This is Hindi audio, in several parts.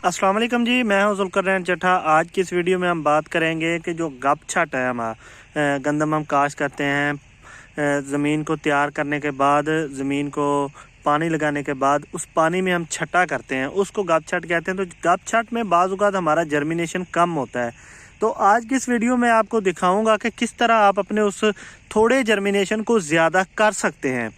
अस्सलाम वालेकुम जी, मैं हूं ज़ुल्करनैन चट्ठा। आज की इस वीडियो में हम बात करेंगे कि जो गप छट है हमारा गंदम हम काश्त करते हैं, ज़मीन को तैयार करने के बाद, ज़मीन को पानी लगाने के बाद उस पानी में हम छटा करते हैं, उसको गप छट कहते हैं। तो गप छट में बाज़ औक़ात हमारा जर्मिनेशन कम होता है। तो आज की इस वीडियो में आपको दिखाऊंगा कि किस तरह आप अपने उस थोड़े जर्मिनेशन को ज़्यादा कर सकते हैं,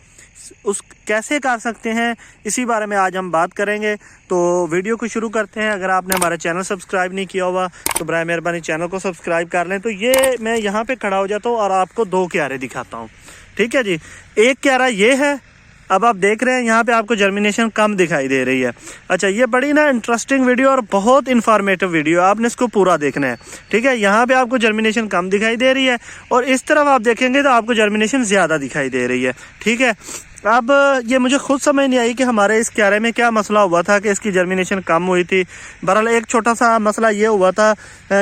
उस कैसे कर सकते हैं, इसी बारे में आज हम बात करेंगे। तो वीडियो को शुरू करते हैं। अगर आपने हमारा चैनल सब्सक्राइब नहीं किया हुआ तो बराए मेहरबानी चैनल को सब्सक्राइब कर लें। तो ये मैं यहाँ पे खड़ा हो जाता हूँ और आपको दो क्यारे दिखाता हूँ। ठीक है जी, एक क्यारा ये है। अब आप देख रहे हैं यहाँ पे आपको जर्मिनेशन कम दिखाई दे रही है। अच्छा, ये बड़ी ना इंटरेस्टिंग वीडियो और बहुत इन्फॉर्मेटिव वीडियो, आपने इसको पूरा देखना है। ठीक है, यहाँ पे आपको जर्मिनेशन कम दिखाई दे रही है और इस तरफ आप देखेंगे तो आपको जर्मिनेशन ज़्यादा दिखाई दे रही है। ठीक है, अब ये मुझे खुद समझ नहीं आई कि हमारे इस क्यारे में क्या मसला हुआ था कि इसकी जर्मिनेशन कम हुई थी। बहरहाल एक छोटा सा मसला ये हुआ था,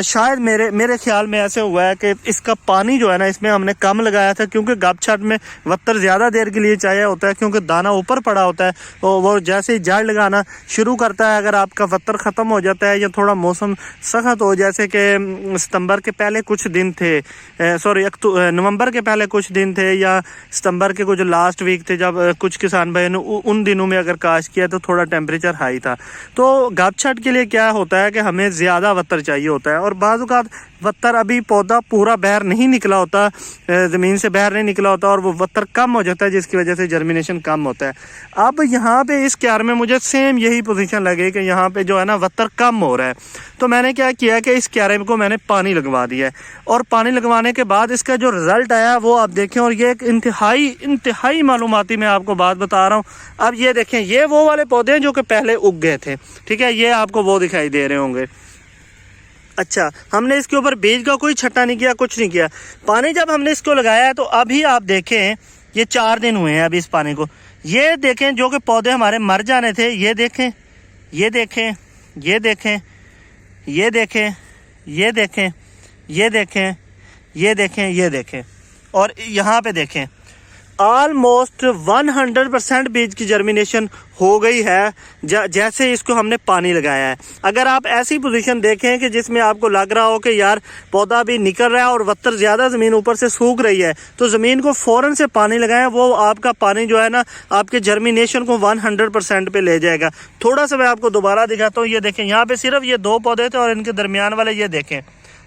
शायद मेरे ख्याल में ऐसे हुआ है कि इसका पानी जो है ना, इसमें हमने कम लगाया था, क्योंकि गप छट में वत्तर ज़्यादा देर के लिए चाहिए होता है, क्योंकि दाना ऊपर पड़ा होता है। तो वो जैसे ही जड़ लगाना शुरू करता है, अगर आपका वत्तर ख़त्म हो जाता है या थोड़ा मौसम सख्त हो, जैसे कि सितंबर के पहले कुछ दिन थे, नवंबर के पहले कुछ दिन थे, या सितंबर के कुछ लास्ट वीक थे, जब कुछ किसान भाई ने उन दिनों में अगर काश्त किया तो थोड़ा टेम्परेचर हाई था। तो गप छट के लिए क्या होता है कि हमें ज़्यादा वत्तर चाहिए होता है, और बाज़ औक़ात वत्तर अभी पौधा पूरा बाहर नहीं निकला होता, ज़मीन से बाहर नहीं निकला होता, और वो वत्तर कम हो जाता है, जिसकी वजह से जर्मिनेशन कम होता है। अब यहाँ पे इस क्यार में मुझे सेम यही पोजीशन लगे कि यहाँ पे जो है ना वत्तर कम हो रहा है। तो मैंने क्या किया कि इस क्यारे को मैंने पानी लगवा दिया है, और पानी लगवाने के बाद इसका जो रिज़ल्ट आया वो आप देखें। और ये एक इंतहाई मालूमाती मैं आपको बात बता रहा हूँ। अब ये देखें, ये वो वाले पौधे हैं जो कि पहले उग गए थे। ठीक है, ये आपको वो दिखाई दे रहे होंगे। अच्छा, हमने इसके ऊपर बीज का कोई छट्टा नहीं किया, कुछ नहीं किया। पानी जब हमने इसको लगाया है तो अभी आप देखें, ये 4 दिन हुए हैं अभी इस पानी को। ये देखें, जो कि पौधे हमारे मर जाने थे, ये देखें, ये देखें, ये देखें, ये देखें, ये देखें, ये देखें, ये देखें, ये देखें, और यहाँ पे देखें, ऑलमोस्ट 100% बीज की जर्मिनेशन हो गई है जैसे इसको हमने पानी लगाया है। अगर आप ऐसी पोजीशन देखें कि जिसमें आपको लग रहा हो कि यार पौधा भी निकल रहा है और वत्तर ज़्यादा ज़मीन ऊपर से सूख रही है, तो ज़मीन को फ़ौरन से पानी लगाएं। वो आपका पानी जो है ना, आपके जर्मिनेशन को 100% पे ले जाएगा। थोड़ा सा मैं आपको दोबारा दिखाता हूँ। ये देखें, यहाँ पर सिर्फ ये 2 पौधे थे और इनके दरमियान वाले ये देखें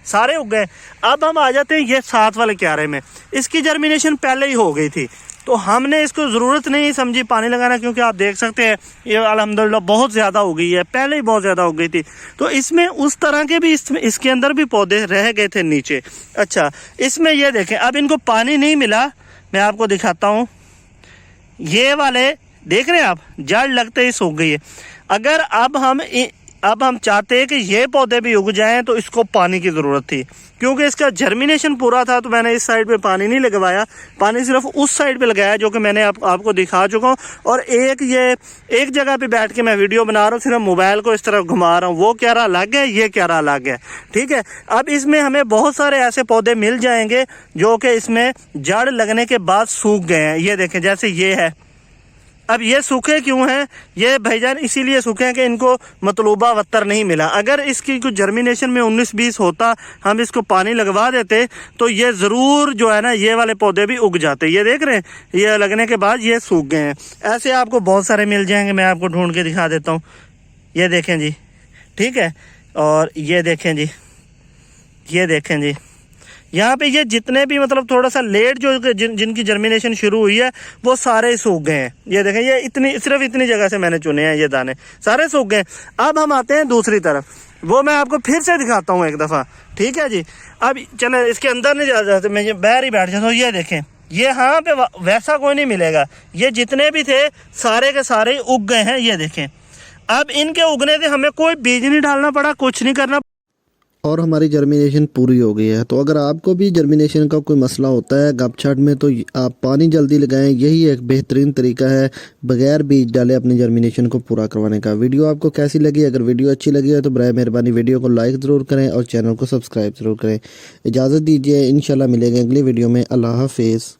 सारे उग गए। अब हम आ जाते हैं ये 7 वाले क्यारे में। इसकी जर्मिनेशन पहले ही हो गई थी, तो हमने इसको ज़रूरत नहीं समझी पानी लगाना, क्योंकि आप देख सकते हैं ये अल्हम्दुलिल्लाह बहुत ज़्यादा हो गई है, पहले ही बहुत ज़्यादा हो गई थी। तो इसमें उस तरह के भी इसके अंदर भी पौधे रह गए थे नीचे। अच्छा, इसमें ये देखें, अब इनको पानी नहीं मिला। मैं आपको दिखाता हूँ, ये वाले देख रहे हैं आप, जड़ लगते ही सूख गई है। अगर अब हम चाहते हैं कि ये पौधे भी उग जाएं, तो इसको पानी की ज़रूरत थी, क्योंकि इसका जर्मिनेशन पूरा था। तो मैंने इस साइड पे पानी नहीं लगवाया, पानी सिर्फ उस साइड पे लगाया, जो कि मैंने आपको दिखा चुका हूँ। और एक जगह पे बैठ के मैं वीडियो बना रहा हूँ, सिर्फ मोबाइल को इस तरफ घुमा रहा हूँ। वो क्यारा अलग है, ये क्यारा अलग है। ठीक है, अब इसमें हमें बहुत सारे ऐसे पौधे मिल जाएंगे जो कि इसमें जड़ लगने के बाद सूख गए हैं। ये देखें, जैसे ये है। अब ये सूखे क्यों हैं? ये भाईजान इसीलिए सूखे हैं कि इनको मतलूबा वत्तर नहीं मिला। अगर इसकी कुछ जर्मिनेशन में 19-20 होता, हम इसको पानी लगवा देते, तो ये ज़रूर जो है ना, ये वाले पौधे भी उग जाते। ये देख रहे हैं, ये लगने के बाद ये सूख गए हैं। ऐसे आपको बहुत सारे मिल जाएंगे, मैं आपको ढूंढ के दिखा देता हूँ। ये देखें जी, ठीक है, और ये देखें जी, ये देखें जी, यहाँ पे ये जितने भी मतलब थोड़ा सा लेट जो जिनकी जर्मिनेशन शुरू हुई है, वो सारे सूख गए हैं। ये देखें, ये सिर्फ इतनी जगह से मैंने चुने हैं, ये दाने सारे सूख गए। अब हम आते हैं दूसरी तरफ, वो मैं आपको फिर से दिखाता हूँ एक दफ़ा। ठीक है जी, अब चले इसके अंदर नहीं जा जाते, मैं ये बाहर ही बैठ जाता हूँ। ये देखें, ये यहाँ पे वैसा कोई नहीं मिलेगा, ये जितने भी थे सारे के सारे उग गए हैं। ये देखें, अब इनके उगने से हमें कोई बीज नहीं डालना पड़ा, कुछ नहीं करना, और हमारी जर्मिनेशन पूरी हो गई है। तो अगर आपको भी जर्मिनेशन का कोई मसला होता है गप छट में, तो आप पानी जल्दी लगाएं, यही एक बेहतरीन तरीका है बगैर बीज डाले अपनी जर्मिनेशन को पूरा करवाने का। वीडियो आपको कैसी लगी? अगर वीडियो अच्छी लगी है तो बराए मेहरबानी वीडियो को लाइक ज़रूर करें और चैनल को सब्सक्राइब ज़रूर करें। इजाज़त दीजिए, इंशाल्लाह मिलेंगे अगली वीडियो में। अल्लाह हाफिज़।